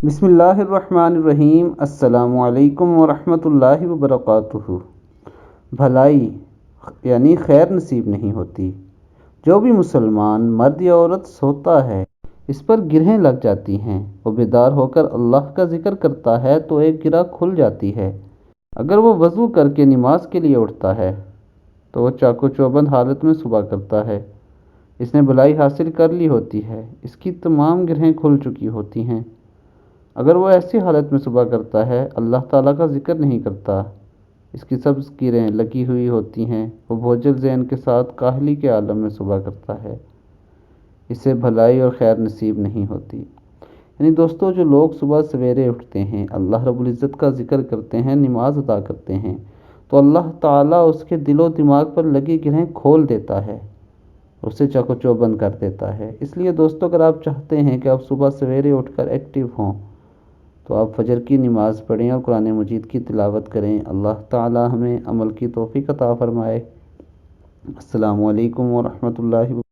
بسم اللہ الرحمن الرحیم۔ السلام علیکم ورحمۃ اللہ وبرکاتہ۔ بھلائی یعنی خیر نصیب نہیں ہوتی۔ جو بھی مسلمان مرد یا عورت سوتا ہے اس پر گرہیں لگ جاتی ہیں۔ وہ بیدار ہو کر اللہ کا ذکر کرتا ہے تو ایک گرہ کھل جاتی ہے۔ اگر وہ وضو کر کے نماز کے لیے اٹھتا ہے تو وہ چاق و چوبند حالت میں صبح کرتا ہے۔ اس نے بھلائی حاصل کر لی ہوتی ہے، اس کی تمام گرہیں کھل چکی ہوتی ہیں۔ اگر وہ ایسی حالت میں صبح کرتا ہے، اللہ تعالیٰ کا ذکر نہیں کرتا، اس کی سب گرہیں لگی ہوئی ہوتی ہیں، وہ بوجھل ذہن کے ساتھ کاہلی کے عالم میں صبح کرتا ہے، اسے بھلائی اور خیر نصیب نہیں ہوتی۔ یعنی دوستو، جو لوگ صبح سویرے اٹھتے ہیں، اللہ رب العزت کا ذکر کرتے ہیں، نماز ادا کرتے ہیں، تو اللہ تعالیٰ اس کے دل و دماغ پر لگی گرہیں کھول دیتا ہے، اسے چاق و چوبند کر دیتا ہے۔ اس لیے دوستو، اگر آپ چاہتے ہیں کہ آپ صبح سویرے اٹھ کر ایکٹیو ہوں تو آپ فجر کی نماز پڑھیں اور قرآن مجید کی تلاوت کریں۔ اللہ تعالی ہمیں عمل کی توفیق عطا فرمائے۔ السلام علیکم ورحمۃ اللہ وبرکاتہ۔